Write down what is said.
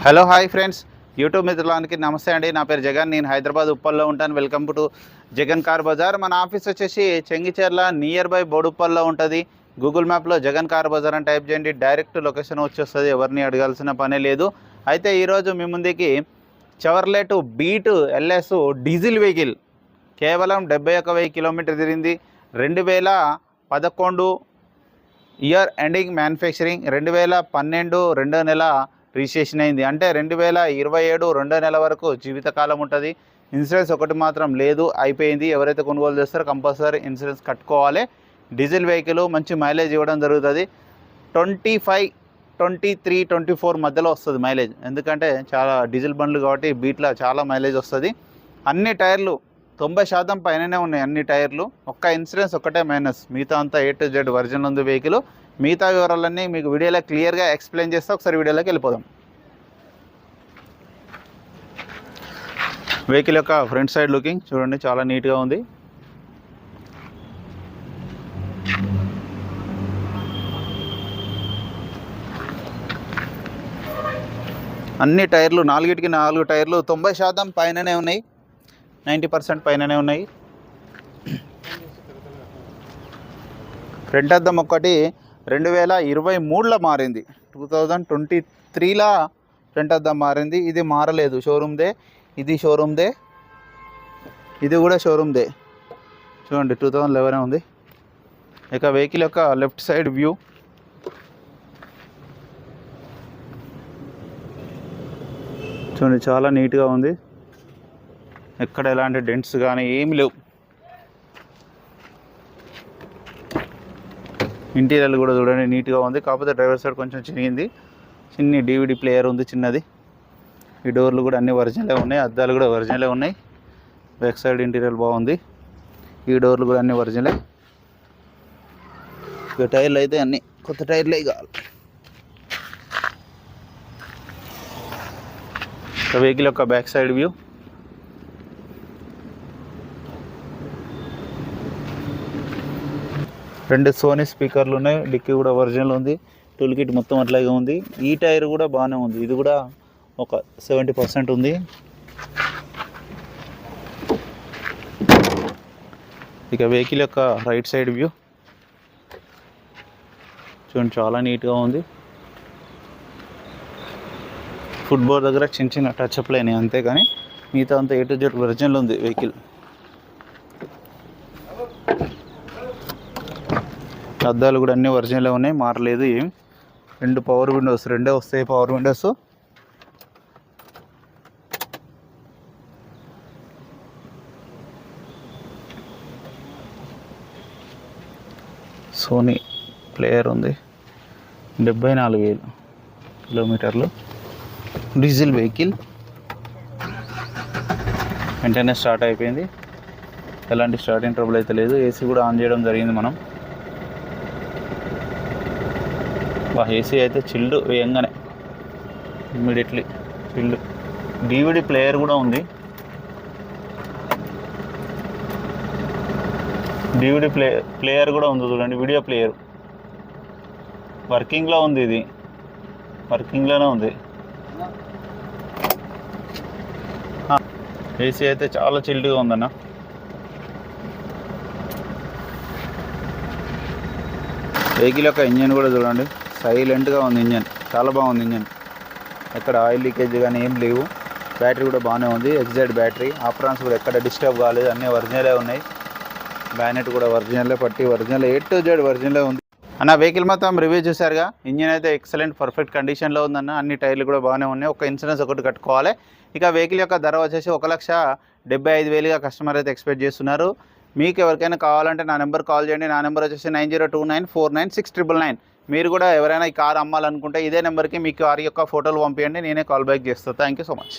Hello hi friends, YouTube మిత్రులకి నమస్తే అండి. నా పేరు జగన్, నేను హైదరాబాద్ ఉప్పల్లో ఉంటాను. Welcome to Jagan car Bazaar. మన ఆఫీస్ వచ్చేసి చెంగిచెర్ల నియర్ బై బోడుప్పల్లో ఉంటుంది. గూగుల్ మ్యాప్లో జగన్ కార్ బజార్ అని టైప్ చేయండి, డైరెక్ట్ లొకేషన్ వచ్చేస్తుంది. ఎవరిని అడగాల్సిన పనే లేదు. అయితే ఈరోజు మీ ముందుకి Chevrolet Beat LS diesel vehicle కేవలం 71,000 కిలోమీటర్ తిరిగింది. 2011 ఇయర్ ఎండింగ్ మ్యానుఫ్యాక్చరింగ్, 2012 రెండో నెల రిజిస్ట్రేషన్ అయింది. అంటే 2027 రెండో నెల వరకు జీవితకాలం ఉంటుంది. ఇన్సూరెన్స్ ఒకటి మాత్రం లేదు, అయిపోయింది. ఎవరైతే కొనుగోలు చేస్తారో కంపల్సరీ ఇన్సూరెన్స్ కట్టుకోవాలి. డీజిల్ వెహికల్ మంచి మైలేజ్ ఇవ్వడం జరుగుతుంది. 25, 23, 24 మధ్యలో వస్తుంది మైలేజ్. ఎందుకంటే చాలా డీజిల్ బండ్లు కాబట్టి బీట్లో చాలా మైలేజ్ వస్తుంది. అన్ని టైర్లు 90% పైననే ఉన్నాయి. అన్ని టైర్లు, ఒక్క ఇన్సూరెన్స్ ఒక్కటే మైనస్. మిగతా అంతా A to Z వర్జన్ ఉంది వెహికల్. మిగతా వివరాలన్నీ మీకు వీడియోలో క్లియర్గా ఎక్స్ప్లెయిన్ చేస్తే ఒకసారి వీడియోలోకి వెళ్ళిపోదాం. వెహికల్ యొక్క ఫ్రంట్ సైడ్ లుకింగ్ చూడండి, చాలా నీట్గా ఉంది. అన్ని టైర్లు 4కి 4 టైర్లు 90% పైననే ఉన్నాయి, 90% పైననే ఉన్నాయి. ఫ్రంట్ అద్దం ఒక్కటి 2023లో మారింది. 2023లో ఫ్రంట్ అద్దం మారింది. ఇది మారలేదు, షోరూమ్దే. ఇది షోరూమ్దే, ఇది కూడా షోరూమ్దే. చూడండి 2011 ఉంది. ఇక వెహికల్ యొక్క లెఫ్ట్ సైడ్ వ్యూ చూడండి, చాలా నీట్గా ఉంది. ఎక్కడ ఎలాంటి డెంట్స్ కానీ ఏమి లేవు. ఇంటీరియర్ కూడా చూడండి నీట్గా ఉంది. కాకపోతే డ్రైవర్ సైడ్ కొంచెం చిరిగింది. చిన్ని DVD ప్లేయర్ ఉంది, చిన్నది. ఈ డోర్లు కూడా అన్ని ఒరిజినలే ఉన్నాయి, అద్దాలు కూడా ఒరిజినలే ఉన్నాయి. బ్యాక్ సైడ్ ఇంటీరియర్ బాగుంది. ఈ డోర్లు కూడా అన్ని ఒరిజినలే. ఇక టైర్లు అయితే అన్ని కొత్త టైర్లే కావాలి. వెహికల్ యొక్క బ్యాక్ సైడ్ వ్యూ రెండు సోనీ స్పీకర్లు ఉన్నాయి. డిక్కీ కూడా ఒరిజినల్ ఉంది. టూల్ కిట్ మొత్తం అట్లాగే ఉంది. ఈ టైర్ కూడా బాగానే ఉంది. ఇది కూడా ఒక 70% ఉంది. ఇక వెహికల్ యొక్క రైట్ సైడ్ వ్యూ చూడండి, చాలా నీట్గా ఉంది. ఫుట్బాల్ దగ్గర చిన్న చిన్న టచ్అప్లు అయినాయి అంతేగాని మిగతా అంతా A to Z ఒరిజినల్ ఉంది వెహికల్. అద్దాలు కూడా అన్నీ ఒరిజినలే ఉన్నాయి, మారలేదు ఏం. 2 పవర్ విండోస్, 2 వస్తాయి పవర్ విండోస్. సోనీ ప్లేయర్ ఉంది. 74,000 కిలోమీటర్లు డీజిల్ వెహికల్. వెంటనే స్టార్ట్ అయిపోయింది, ఎలాంటి స్టార్టింగ్ ట్రబుల్ అయితే లేదు. ఏసీ కూడా ఆన్ చేయడం జరిగింది మనం. ఏసీ అయితే చిల్డ్ వేయంగానే ఇమ్మీడియట్లీ చిల్డ్. DVD ప్లేయర్ కూడా ఉంది. DVD ప్లేయర్ కూడా ఉంది చూడండి, వీడియో ప్లేయర్ వర్కింగ్లో ఉంది. ఇది వర్కింగ్లోనే ఉంది. ఏసీ అయితే చాలా చిల్డ్గా ఉందన్న. వెహికల్ యొక్క ఇంజన్ కూడా చూడండి, సైలెంట్గా ఉంది. ఇంజన్ చాలా బాగుంది. ఇంజన్ ఎక్కడ ఆయిల్ లీకేజ్ కానీ ఏం లేవు. బ్యాటరీ కూడా బాగానే ఉంది, XZ బ్యాటరీ. ఆప్రాన్స్ కూడా ఎక్కడ డిస్టర్బ్ కాలేదు, అన్నీ ఒరిజినలే ఉన్నాయి. బ్యానెట్ కూడా ఒరిజినలే, పట్టి ఒరిజినల్, A to Z ఒరిజినలే ఉంది. అన్న వెహికల్ మొత్తం రివ్యూ చూసారుగా. ఇంజన్ అయితే ఎక్సలెంట్ పర్ఫెక్ట్ కండిషన్లో ఉందన్న. అన్ని టైర్లు కూడా బాగానే ఉన్నాయి. ఒక ఇన్సూరెన్స్ ఒకటి కట్టుకోవాలి. ఇక వెహికల్ యొక్క ధర వచ్చేసి 1,75,000గా కస్టమర్ అయితే ఎక్స్పెక్ట్ చేస్తున్నారు. మీకు ఎవరికైనా కావాలంటే నా నెంబర్ కాల్ చేయండి. నా నెంబర్ వచ్చేసి 9029496999. మీరు కూడా ఎవరైనా ఈ కార్ అమ్మాలనుకుంటే ఇదే నెంబర్కి మీ కార్ యొక్క ఫోటోలు పంపించండి, నేనే కాల్ బ్యాక్ చేస్తాను. Thank you so much.